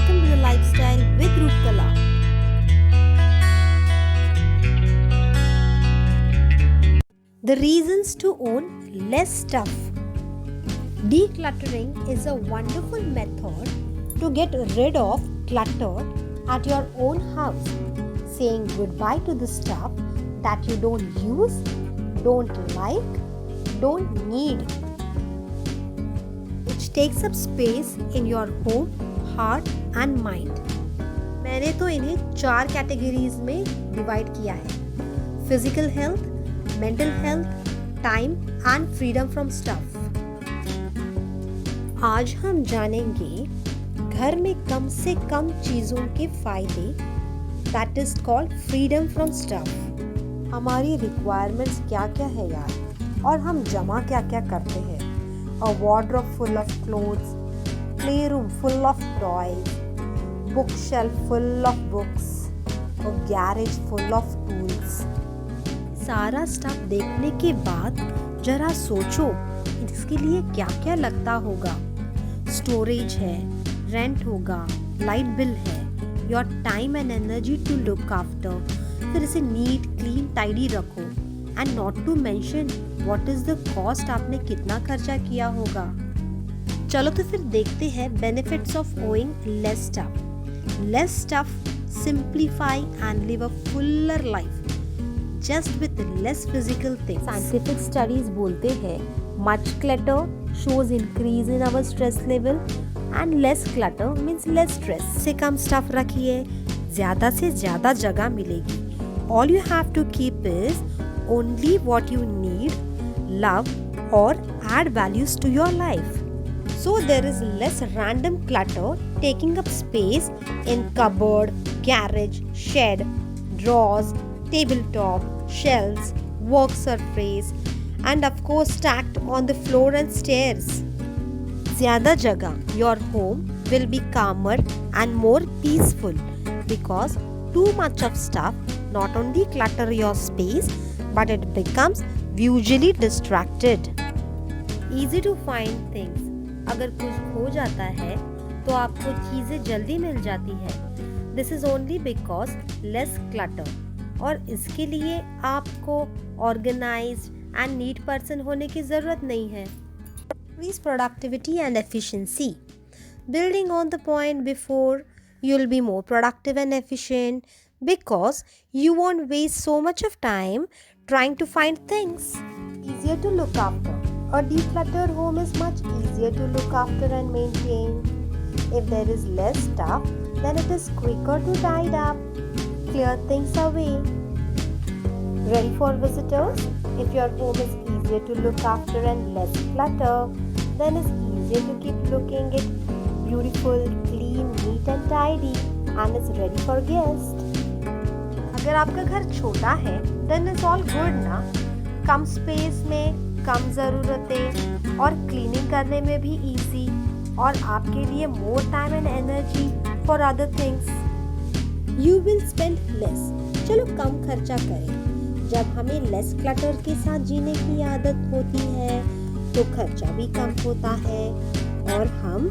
welcome to the lifestyle with Rupkala. The reasons to own less stuff. Decluttering is a wonderful method to get rid of clutter at your own house, saying goodbye to the stuff that you don't use, don't like, don't need, which takes up space in your home, heart and mind. मैंने तो इन्हें 4 categories में divide किया है: physical health, mental health, time and freedom from stuff. आज हम जानेंगे घर में कम से कम चीज़ों के फायदे, that is called freedom from stuff. हमारी रिक्वायरमेंट्स क्या क्या है यार, और हम जमा क्या क्या करते हैं। A wardrobe full of clothes, playroom full of toys, bookshelf full of books, or garage full of tools। सारा स्टफ देखने के बाद जरा सोचो इसके लिए क्या क्या लगता होगा। स्टोरेज है, रेंट होगा, लाइट बिल है, your time and energy to look after. फिर इसे नीट क्लीन टाइडी रखो, and not to mention what is the cost, आपने कितना खर्चा किया होगा। चलो तो फिर देखते हैं benefits of owning less stuff. Less stuff, simplify and live a fuller life just with less physical things. Scientific studies बोलते हैं much clutter shows increase in our stress level and less clutter means less stress. से कम stuff रखिए, ज्यादा से ज्यादा जगह मिलेगी। All you have to keep is only what you need, love और add values to your life. So there is less random clutter taking up space in cupboard, garage, shed, drawers, tabletop, shelves, work surface, and of course stacked on the floor and stairs. ज़्यादा जगह, your home will be calmer and more peaceful because too much of stuff not only clutter your space but it becomes visually distracted. Easy to find things. अगर कुछ हो जाता है तो आपको चीज़ें जल्दी मिल जाती है। This is only because less clutter, और इसके लिए आपको ऑर्गेनाइज्ड एंड नीट पर्सन होने की ज़रूरत नहीं है। Increase productivity and efficiency. Building on the point before, you will be more productive and efficient because you won't waste so much of time trying to find things. Easier to look after. A decluttered home is much easier to look after and maintain. If there is less stuff, then it is quicker to tidy up, clear things away. Ready for visitors? If your home is easier to look after and less clutter, then it's easier to keep looking it beautiful, clean, neat and tidy, and it's ready for guests. अगर आपका घर छोटा है, then it's all good ना। कम space में कम ज़रूरतें और cleaning करने में भी इजी, और आपके लिए more time and energy for other things. You will spend less. चलो कम खर्चा करें। जब हमें लेस क्लटर के साथ जीने की आदत होती है तो खर्चा भी कम होता है, और हम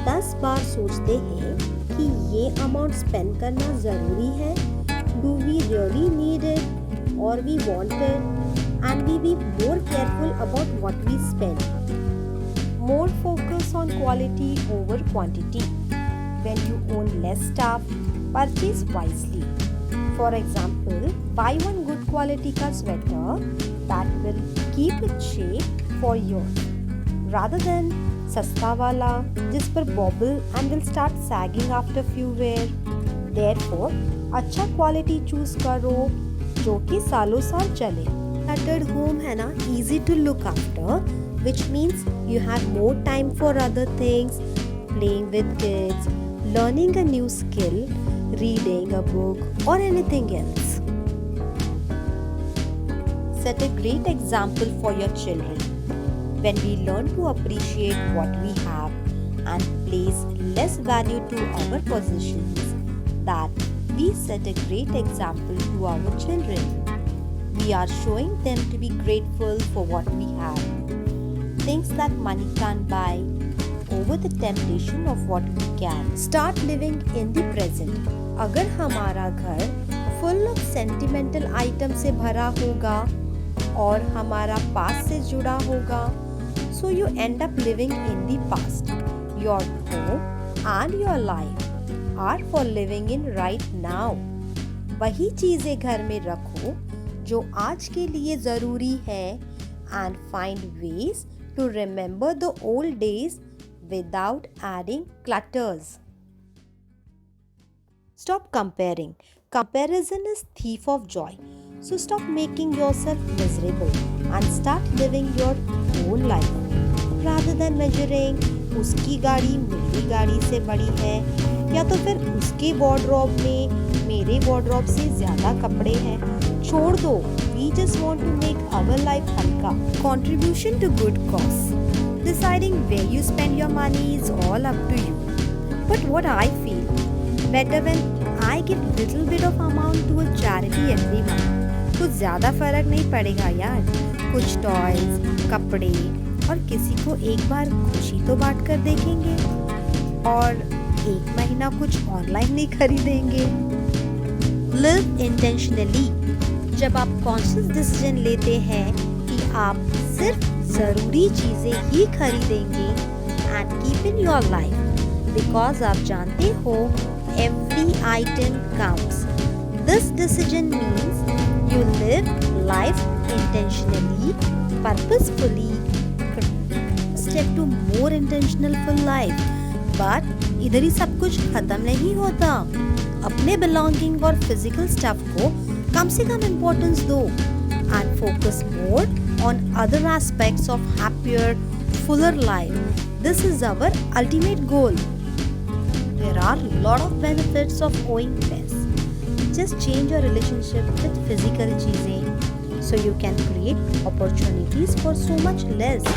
10 बार सोचते हैं कि ये अमाउंट स्पेंड करना ज़रूरी है। Do we really need it और we want it? And we be more careful about what we spend. More focus on quality over quantity. When you own less stuff, purchase wisely. For example, buy one good quality ka sweater that will keep its shape for years, rather than sasta wala jis par bobble and will start sagging after few wear. Therefore, अच्छा quality choose करो जो कि सालों साल चले। Cluttered home है ना, easy to look after, which means you have more time for other things, playing with kids, learning a new skill, reading a book or anything else. Set a great example for your children. When we learn to appreciate what we have and place less value to our possessions, that we set a great example to our children. We are showing them to be grateful for what we have. Things that money can't buy, or over the temptation of what we can. Start living in the present. अगर हमारा घर full of sentimental item से भरा होगा और हमारा past से जुड़ा होगा, so you end up living in the past. Your home and your life are for living in right now. वही चीजें घर में रखो जो आज के लिए जरूरी है and find ways to remember the old days without adding clutters. Stop comparing. Comparison is thief of joy. So stop making yourself miserable and start living your own life. Rather than measuring उसकी गाड़ी मेरी गाड़ी से बड़ी है या तो फिर उसके वार्डरोब में मेरे वार्डरोब से ज़्यादा कपड़े हैं, छोड़ दो. We just want to make our life हल्का. Contribution to good cause. Deciding where you spend your money is all up to you. But what I feel, better when I give little bit of amount to a charity every month. कुछ ज़्यादा फर्क नहीं पड़ेगा यार. कुछ toys, कपड़े और किसी को एक बार खुशी तो बांट कर देखेंगे और एक महीना कुछ ऑनलाइन नहीं खरीदेंगे. Live intentionally. जब आप कॉन्शियस डिसीजन लेते हैं कि आप सिर्फ ज़रूरी चीज़ें ही खरीदेंगे and keep in your life because आप जानते हो every item counts. This decision means you live life intentionally, purposefully, step to more intentional full life. But इधर ही सब कुछ खत्म नहीं होता. अपने बिलोंगिंग और फिजिकल स्टफ को कम से कम इम्पोर्टेंस दो and focus more on other aspects of happier, fuller life. This is our ultimate goal. There are a lot of benefits of owing less. Just change your relationship with physical cheeses so you can create opportunities for so much less.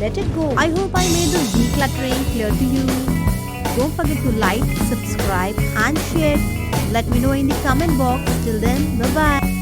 Let it go. I hope I made the decluttering clear to you. Don't forget to like, subscribe and share. Let me know in the comment box. Till then, bye-bye.